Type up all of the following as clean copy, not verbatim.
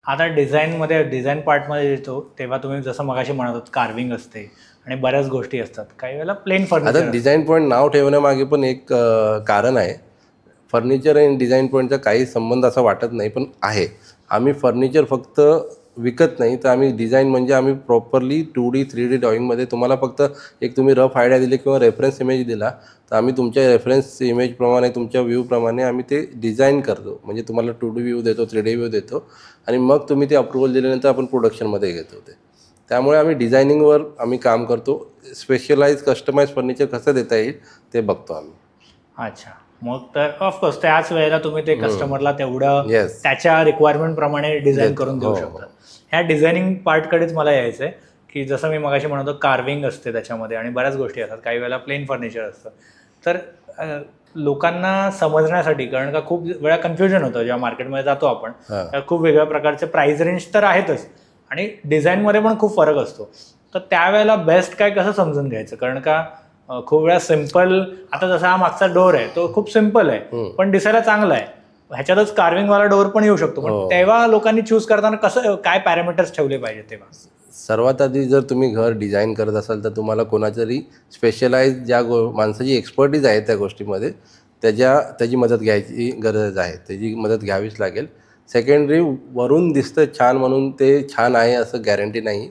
आता डिझाईनमध्ये डिझाईन पार्टमध्ये येतो तेव्हा तुम्ही जसं मगाशी म्हणत होत कार्विंग असते आणि बऱ्याच गोष्टी असतात, काही वेळेला प्लेन फर्निचर. आता डिझाईन पॉईंट नाव ठेवण्यामागे पण एक कारण आहे. फर्निचर आणि डिझाईन पॉईंटचा काही संबंध असा वाटत नाही, पण आहे. आम्ही फर्निचर फक्त विकत नाही, तर आम्ही डिझाईन म्हणजे आम्ही प्रॉपरली 2D 3D ड्रॉईंगमध्ये तुम्हाला फक्त एक तुम्ही रफ आयडिया दिली किंवा रेफरन्स इमेज दिला तर आम्ही तुमच्या रेफरन्स इमेजप्रमाणे तुमच्या व्ह्यूप्रमाणे आम्ही ते डिझाईन करतो. म्हणजे तुम्हाला 2D व्ह्यू देतो, 3D व्ह्यू देतो आणि मग तुम्ही ते अप्रुव्हल दिल्यानंतर आपण प्रोडक्शनमध्ये घेतो ते. त्यामुळे आम्ही डिझायनिंगवर आम्ही काम करतो. स्पेशलाइज कस्टमाइज फर्निचर कसं देता येईल ते बघतो आम्ही. अच्छा, मग तर ऑफकोर्स त्याच वेळेला तुम्ही ते कस्टमरला तेवढं त्याच्या रिक्वायरमेंट प्रमाणे डिझाईन करून देऊ शकता. ह्या डिझायनिंग पार्टकडेच मला यायचं आहे की जसं मी मगाशी म्हणतो कार्विंग असते त्याच्यामध्ये आणि बऱ्याच गोष्टी असतात, काही वेळेला प्लेन फर्निचर असतं. तर लोकांना समजण्यासाठी, कारण का खूप वेळा कन्फ्युजन होतं जेव्हा मार्केटमध्ये जातो आपण, खूप वेगळ्या प्रकारचे प्राइस रेंज तर आहेतच आणि डिझाईनमध्ये पण खूप फरक असतो. तर त्यावेळेला बेस्ट काय कसं समजून घ्यायचं, कारण का खूप वेळा सिम्पल, आता जसा हा मागचा डोर आहे तो खूप सिम्पल आहे पण दिसायला चांगला आहे, ह्याच्यातच कार्विंगवाला डोर पण येऊ शकतो, पण तेव्हा लोकांनी चूज करताना कसं काय पॅरामीटर्स ठेवले पाहिजे तेव्हा? सर्वात आधी जर तुम्ही घर डिझाईन करत असाल तर तुम्हाला कोणातरी स्पेशलाइज ज्या माणसाची एक्सपर्टीज आहे त्या गोष्टीमध्ये त्याची मदत घ्यायची गरज आहे, त्याची मदत घ्यावीच लागेल. सेकंडरी वरून दिसतं छान म्हणून ते छान आहे असं गॅरंटी नाही.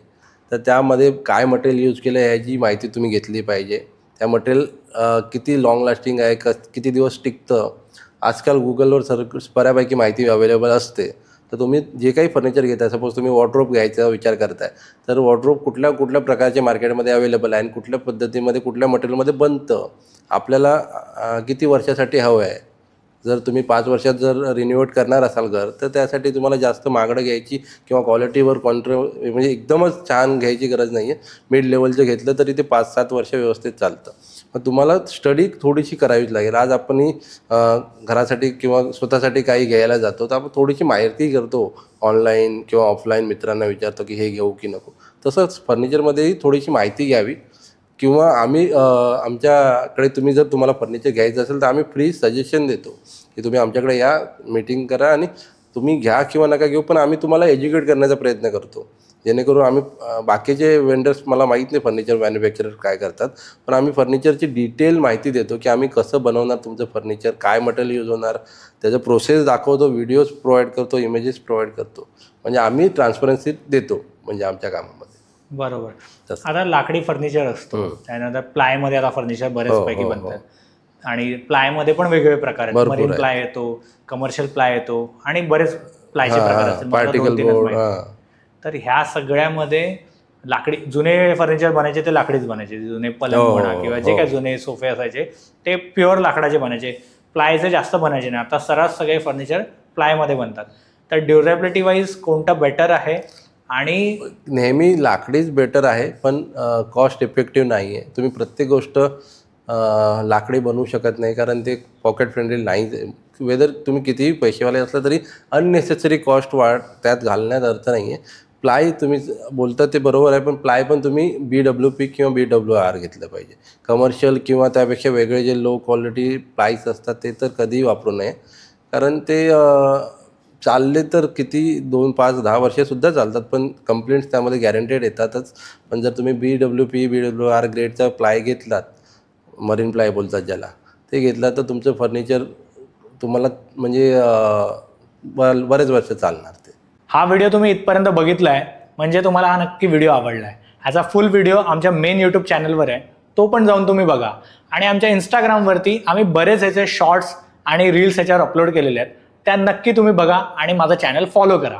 तर त्यामध्ये काय मटेरियल यूज केलं आहे याची माहिती तुम्ही घेतली पाहिजे. त्या मटेरियल किती लाँग लास्टिंग आहे, किती दिवस टिकतं. आजकाल गुगलवर बऱ्यापैकी माहिती अवेलेबल असते. तर तुम्ही जे काही फर्निचर घेताय, सपोज तुम्ही वॉर्डरोब घ्यायचा विचार करताय तर वॉर्डरोब कुठल्या प्रकारचे मार्केटमध्ये अवेलेबल आहे आणि कुठल्या पद्धतीमध्ये कुठल्या मटेरियलमध्ये बनतं, आपल्याला किती वर्षासाठी हवं आहे. जर तुम्ही 5 वर्षात जर रिन्युएट करणार असाल घर तर त्यासाठी तुम्हाला जास्त महागडं घ्यायची किंवा क्वालिटीवर म्हणजे एकदमच छान घ्यायची गरज नाही आहे. मिड लेवलचं घेतलं तरी ते 5-7 वर्ष व्यवस्थित चालतं. मग तुम्हाला स्टडी थोडीशी करावीच लागेल. आज आपण घरासाठी किंवा स्वतःसाठी काही घ्यायला जातो तर आपण थोडीशी माहिती करतो ऑनलाईन किंवा ऑफलाईन, मित्रांना विचारतो की हे घेऊ की नको. तसंच फर्निचरमध्येही थोडीशी माहिती घ्यावी. किंवा आम्ही आमच्याकडे तुम्ही जर तुम्हाला फर्निचर घ्यायचं असेल तर आम्ही फ्री सजेशन देतो की तुम्ही आमच्याकडे या, मीटिंग करा आणि तुम्ही घ्या किंवा नका घेऊ, पण आम्ही तुम्हाला एज्युकेट करण्याचा प्रयत्न करतो. जेणेकरून आम्ही बाकीचे वेंडर्स, मला माहीत नाही फर्निचर मॅन्युफॅक्चरर काय करतात, पण आम्ही फर्निचरची डिटेल माहिती देतो की आम्ही कसं बनवणार तुमचं फर्निचर, काय मटेरियल यूज होणार, त्याचं प्रोसेस दाखवतो, व्हिडिओज प्रोव्हाइड करतो, इमेजेस प्रोव्हाइड करतो. म्हणजे आम्ही ट्रान्सपरन्सी देतो म्हणजे आमच्या कामामध्ये. बरोबर. आता लाकडी फर्निचर असतो, त्यानंतर प्लायमध्ये आता फर्निचर बरेचपैकी बनतात आणि प्लायमध्ये पण वेगवेगळे प्रकार आहेत. मरीन प्लाय येतो, कमर्शियल प्लाय येतो आणि बरेच प्लायचे प्रकार असतात, पार्टिकल बोर्ड. तर ह्या सगळ्यामध्ये लाकडी जुने फर्निचर बनायचे ते लाकडीच बनायचे. जुने पलंग म्हणा किंवा जे काही जुने सोफे असायचे ते प्युअर लाकडाचे बनायचे, प्लायचे जास्त बनायचे नाही. आता सर्रास सगळे फर्निचर प्लायमध्ये बनतात. तर ड्युरेबिलिटी वाईज कोणतं बेटर आहे? आणि नेहमी लाकडीच बेटर आहे, पण कॉस्ट इफेक्टिव्ह नाही आहे. तुम्ही प्रत्येक गोष्ट लाकडी बनवू शकत नाही, कारण ते पॉकेट फ्रेंडली नाही. वेदर तुम्ही कितीही पैसेवाले असलं तरी अननेसेसरी कॉस्ट त्यात घालण्यात अर्थ नाही आहे. प्लाय तुम्ही बोलता ते बरोबर आहे, पण प्लाय पण तुम्ही BWP किंवा BWR घेतलं पाहिजे. कमर्शियल किंवा त्यापेक्षा वेगळे जे लो क्वालिटी प्लायस असतात ते तर कधीही वापरू नये, कारण ते चालले तर किती 2, 5, 10 वर्षेसुद्धा चालतात, पण कंप्लेंट्स त्यामध्ये गॅरंटेड येतातच. पण जर तुम्ही BWP BWR ग्रेडचा प्लाय घेतलात, मरीन प्लाय बोलतात ज्याला, ते घेतला तर तुमचं फर्निचर तुम्हाला म्हणजे बरेच वर्ष चालणार ते. हा व्हिडिओ तुम्ही इथपर्यंत बघितला आहे म्हणजे तुम्हाला हा नक्की व्हिडिओ आवडला आहे. ह्याचा फुल व्हिडिओ आमच्या मेन यूट्यूब चॅनलवर आहे, तो पण जाऊन तुम्ही बघा. आणि आमच्या इंस्टाग्रामवरती आम्ही बरेच ह्याचे शॉर्ट्स आणि रील्स ह्याच्यावर अपलोड केलेले आहेत, त्या नक्की तुम्ही बघा आणि माझं चॅनल फॉलो करा.